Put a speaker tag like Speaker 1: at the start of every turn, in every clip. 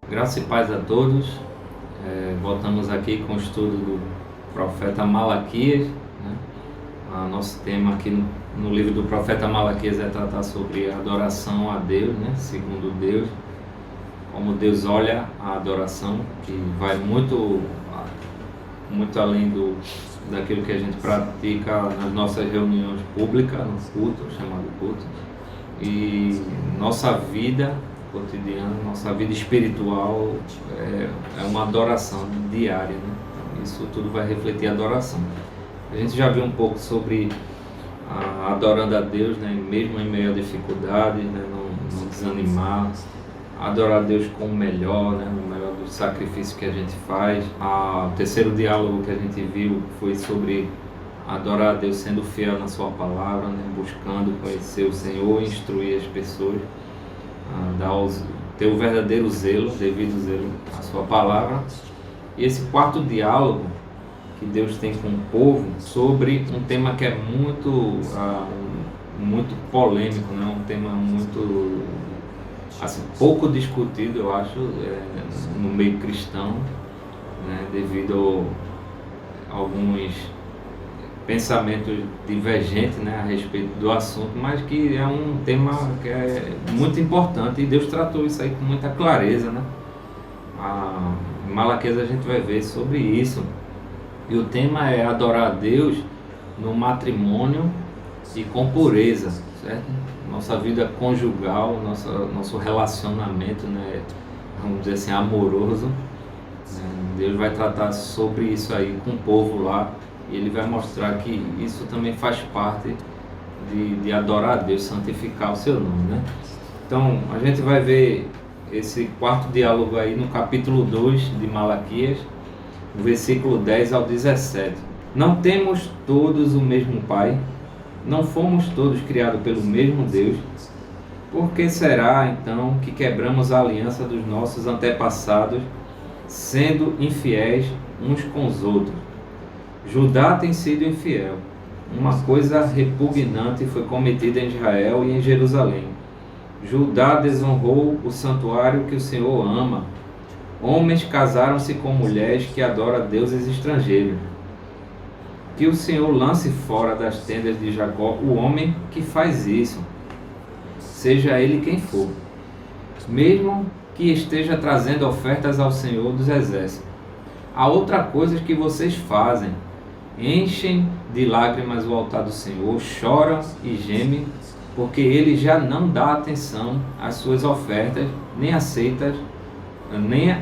Speaker 1: Graça e paz a todos. Voltamos aqui com o estudo do profeta Malaquias, né? Nosso tema aqui no livro do profeta Malaquias é tratar sobre a adoração a Deus, né? Segundo Deus, como Deus olha a adoração, que vai muito além daquilo que a gente pratica nas nossas reuniões públicas, no culto, chamado culto, e nossa vida cotidiana, nossa vida espiritual é uma adoração diária, né? Então, isso tudo vai refletir a adoração. A gente já viu um pouco sobre adorando a Deus, né? Mesmo em meio à dificuldade, né? Não desanimar, adorar a Deus com o melhor, né? No melhor do sacrifício que a gente faz. O terceiro diálogo que a gente viu foi sobre adorar a Deus sendo fiel na sua palavra, né? Buscando conhecer o Senhor, instruir as pessoas, ter o verdadeiro zelo, devido zelo à sua palavra. E esse quarto diálogo que Deus tem com o povo sobre um tema que é muito polêmico, né? Um tema muito pouco discutido, eu acho, no meio cristão, né? Devido a alguns pensamentos divergentes, né, a respeito do assunto, mas que é um tema que é muito importante e Deus tratou isso aí com muita clareza, né? Em Malaquias a gente vai ver sobre isso, e o tema é adorar a Deus no matrimônio e com pureza, certo? Nossa vida conjugal, nosso relacionamento, né, vamos dizer assim, amoroso, né? Deus vai tratar sobre isso aí com o povo lá. E ele vai mostrar que isso também faz parte de adorar a Deus, santificar o seu nome, né? Então, a gente vai ver esse quarto diálogo aí no capítulo 2 de Malaquias, no versículo 10 ao 17. Não temos todos o mesmo Pai? Não fomos todos criados pelo mesmo Deus? Por que será, então, que quebramos a aliança dos nossos antepassados, sendo infiéis uns com os outros? Judá tem sido infiel. Uma coisa repugnante foi cometida em Israel e em Jerusalém. Judá desonrou o santuário que o Senhor ama. Homens casaram-se com mulheres que adoram deuses estrangeiros. Que o Senhor lance fora das tendas de Jacó o homem que faz isso, seja ele quem for, mesmo que esteja trazendo ofertas ao Senhor dos Exércitos. Há outra coisa que vocês fazem: enchem de lágrimas o altar do Senhor, choram e gemem, porque ele já não dá atenção às suas ofertas, nem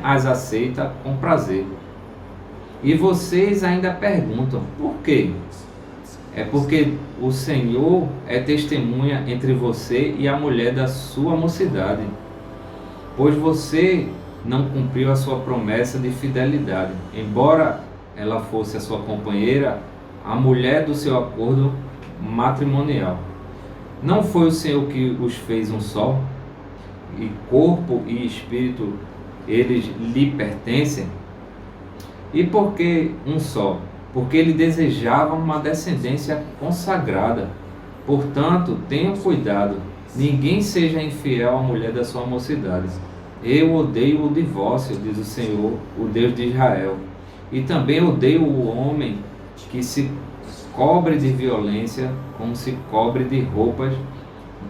Speaker 1: as aceita com prazer. E vocês ainda perguntam: por quê? É porque o Senhor é testemunha entre você e a mulher da sua mocidade, pois você não cumpriu a sua promessa de fidelidade, embora ela fosse a sua companheira, a mulher do seu acordo matrimonial. Não foi o Senhor que os fez um só, e corpo e espírito eles lhe pertencem? E por que um só? Porque ele desejava uma descendência consagrada. Portanto, tenham cuidado, ninguém seja infiel à mulher da sua mocidade. Eu odeio o divórcio, diz o Senhor, o Deus de Israel. E também odeio o homem que se cobre de violência, como se cobre de roupas,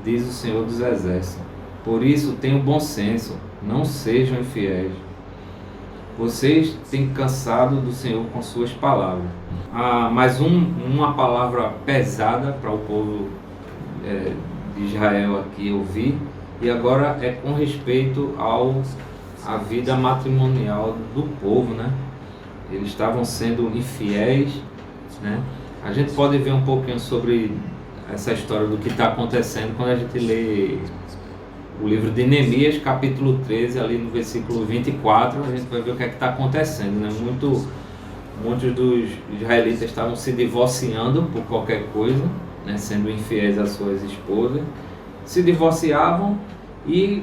Speaker 1: diz o Senhor dos Exércitos. Por isso, tenham bom senso, não sejam infiéis. Vocês têm cansado do Senhor com suas palavras. Mais uma palavra pesada para o povo de Israel aqui ouvir, e agora é com respeito à vida matrimonial do povo, né? Eles estavam sendo infiéis, né? A gente pode ver um pouquinho sobre essa história do que está acontecendo quando a gente lê o livro de Neemias, capítulo 13, ali no versículo 24, a gente vai ver o que é que está acontecendo, né? Muitos dos israelitas estavam se divorciando por qualquer coisa, né? Sendo infiéis às suas esposas, se divorciavam e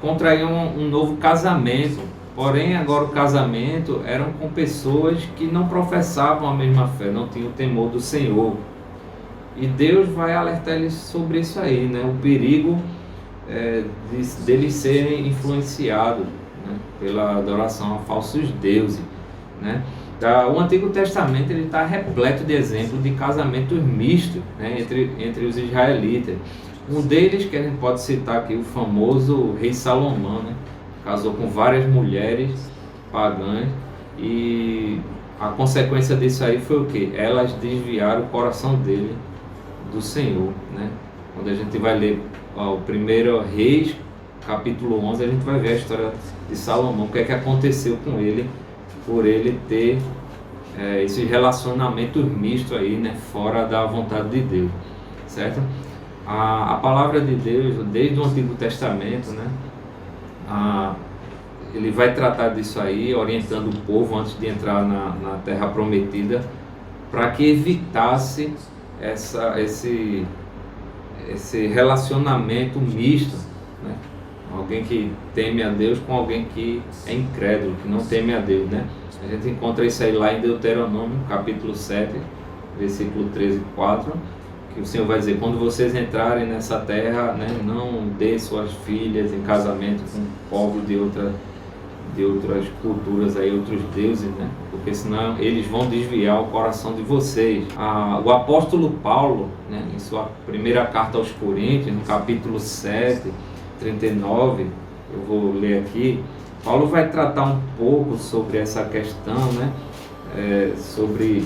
Speaker 1: contraíam um novo casamento. Porém, agora o casamento eram com pessoas que não professavam a mesma fé, não tinham o temor do Senhor. E Deus vai alertar eles sobre isso aí, né? O perigo deles serem influenciados, né, pela adoração a falsos deuses, né? O Antigo Testamento ele está repleto de exemplos de casamentos mistos, né, entre os israelitas. Um deles que a gente pode citar aqui, o famoso rei Salomão, né? Casou com várias mulheres pagãs e a consequência disso aí foi o quê? Elas desviaram o coração dele do Senhor, né? Quando a gente vai ler o primeiro Reis, capítulo 11, a gente vai ver a história de Salomão, o que é que aconteceu com ele, por ele ter esses relacionamentos mistos aí, né? Fora da vontade de Deus, certo? A palavra de Deus, desde o Antigo Testamento, né? Ele vai tratar disso aí, orientando o povo antes de entrar na Terra Prometida, para que evitasse esse relacionamento misto, né? Alguém que teme a Deus com alguém que é incrédulo, que não teme a Deus, né? A gente encontra isso aí lá em Deuteronômio, capítulo 7, versículo 13 e 4, que o Senhor vai dizer: quando vocês entrarem nessa terra, né, não dê suas filhas em casamento com povos de outras culturas aí, outros deuses, né? Porque senão eles vão desviar o coração de vocês. O apóstolo Paulo, né, em sua primeira carta aos Coríntios, no capítulo 7, 39, eu vou ler aqui, Paulo vai tratar um pouco sobre essa questão, né, sobre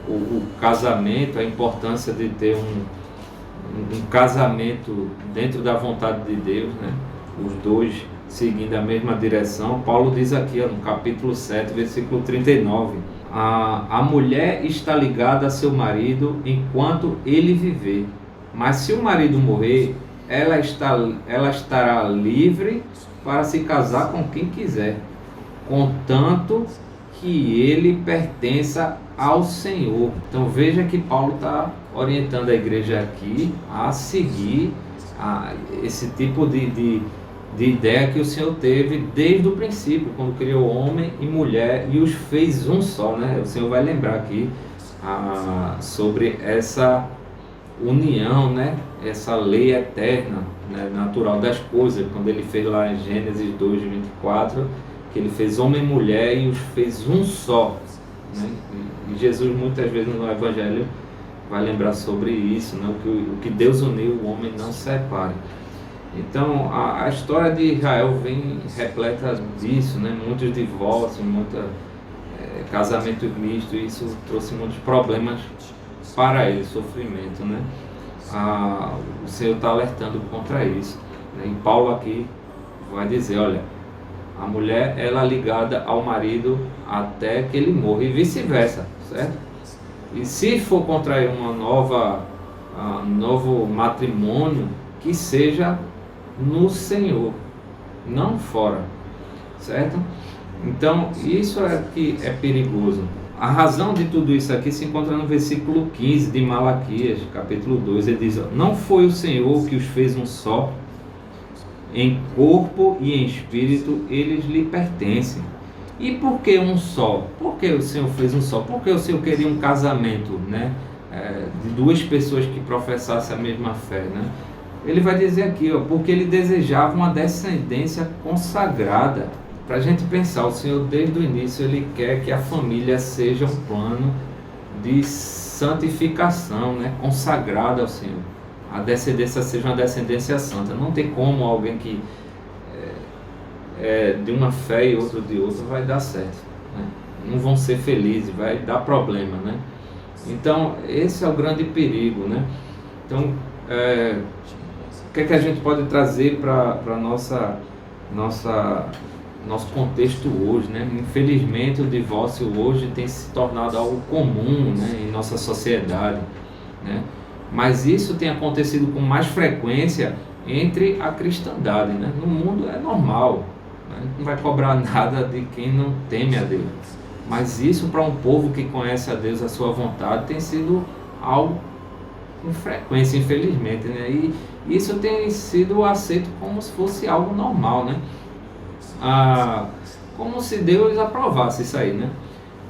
Speaker 1: o casamento, a importância de ter um casamento dentro da vontade de Deus, né? Os dois seguindo a mesma direção. Paulo diz aqui, no capítulo 7, versículo 39, a mulher está ligada a seu marido enquanto ele viver, mas se o marido morrer, ela estará livre para se casar com quem quiser, contanto que ele pertença ao Senhor. Então veja que Paulo está orientando a igreja aqui a seguir esse tipo de ideia que o Senhor teve desde o princípio, quando criou homem e mulher e os fez um só, né? O Senhor vai lembrar aqui sobre essa união, né? Essa lei eterna, né? Natural das coisas, quando ele fez lá em Gênesis 2:24, que ele fez homem e mulher e os fez um só, né? E Jesus muitas vezes no Evangelho vai lembrar sobre isso, né? O que Deus uniu, o homem não separe. Então a história de Israel vem repleta disso, né? Muitos divórcios, casamento misto, e isso trouxe muitos problemas para ele, sofrimento, né? O Senhor está alertando contra isso, né? E Paulo aqui vai dizer, olha, a mulher ela é ligada ao marido até que ele morra e vice-versa, certo? E se for contrair novo matrimônio, que seja no Senhor, não fora, certo? Então isso é que é perigoso. A razão de tudo isso aqui se encontra no versículo 15 de Malaquias, capítulo 2, ele diz: não foi o Senhor que os fez um só, em corpo e em espírito eles lhe pertencem. E por que um só? Por que o Senhor fez um só? Porque o Senhor queria um casamento, né, de duas pessoas que professassem a mesma fé, né? Ele vai dizer aqui, porque ele desejava uma descendência consagrada. Para a gente pensar, o Senhor desde o início ele quer que a família seja um plano de santificação, né, consagrada ao Senhor. A descendência seja uma descendência santa. Não tem como alguém que de uma fé e outro de outra vai dar certo, né? Não vão ser felizes, vai dar problema, né? Então esse é o grande perigo, né? Então o que é que a gente pode trazer para nosso contexto hoje, né? Infelizmente o divórcio hoje tem se tornado algo comum, né, em nossa sociedade, né? Mas isso tem acontecido com mais frequência entre a cristandade, né? No mundo é normal, né? Não vai cobrar nada de quem não teme a Deus, mas isso para um povo que conhece a Deus, a sua vontade, tem sido algo com frequência, infelizmente, né? E isso tem sido aceito como se fosse algo normal, né? Como se Deus aprovasse isso aí, né?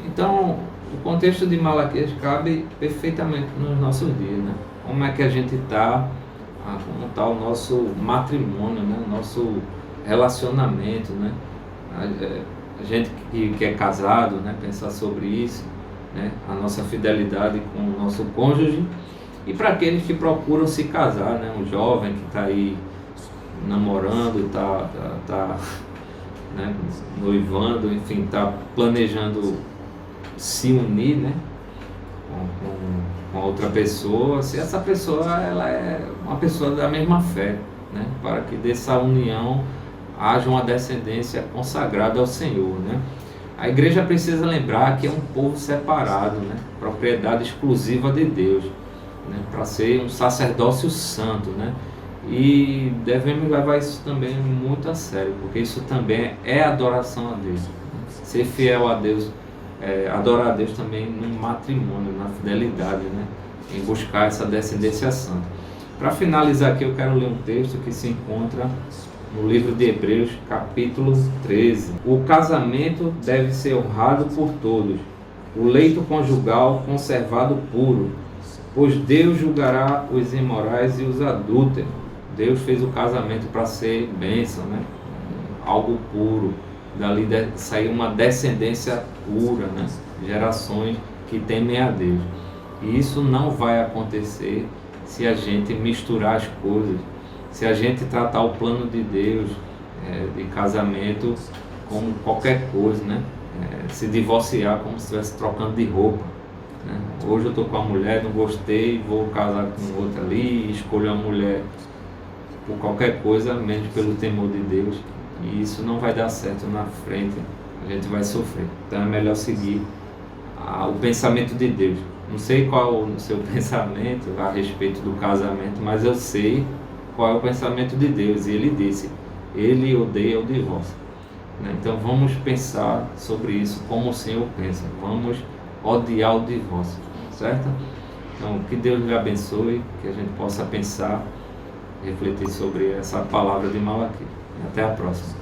Speaker 1: Então o contexto de Malaquias cabe perfeitamente nos nossos dias, né? como é que a gente está, como está o nosso matrimônio, né? O nosso relacionamento, né? A gente que é casado, né? Pensar sobre isso, né? A nossa fidelidade com o nosso cônjuge, e para aqueles que procuram se casar, né? Um jovem que está aí namorando, tá, né? Noivando, enfim, está planejando se unir, né? Com a outra pessoa, se essa pessoa ela é uma pessoa da mesma fé, né? Para que dessa união haja uma descendência consagrada ao Senhor, né? A igreja precisa lembrar que é um povo separado, né? Propriedade exclusiva de Deus, né? Para ser um sacerdócio santo, né? E devemos levar isso também muito a sério, porque isso também é adoração a Deus. Ser fiel a Deus, adorar a Deus também no matrimônio, na fidelidade, né? Em buscar essa descendência santa. Para finalizar aqui, eu quero ler um texto que se encontra no livro de Hebreus, capítulo 13. O casamento deve ser honrado por todos, o leito conjugal conservado puro, pois Deus julgará os imorais e os adúlteros. Deus fez o casamento para ser bênção, né? Algo puro. Dali sair uma descendência pura, né? Gerações que temem a Deus. E isso não vai acontecer se a gente misturar as coisas, se a gente tratar o plano de Deus de casamento como qualquer coisa, né? Se divorciar como se estivesse trocando de roupa, né? Hoje eu estou com a mulher, não gostei, vou casar com outra ali, escolho a mulher por qualquer coisa, menos pelo temor de Deus. E isso não vai dar certo na frente, a gente vai sofrer. Então é melhor seguir o pensamento de Deus. Não sei qual é o seu pensamento a respeito do casamento, mas eu sei qual é o pensamento de Deus. E Ele disse, Ele odeia o divórcio, né? Então vamos pensar sobre isso como o Senhor pensa. Vamos odiar o divórcio, certo? Então que Deus lhe abençoe, que a gente possa pensar, refletir sobre essa palavra de Malaquias. Até a próxima.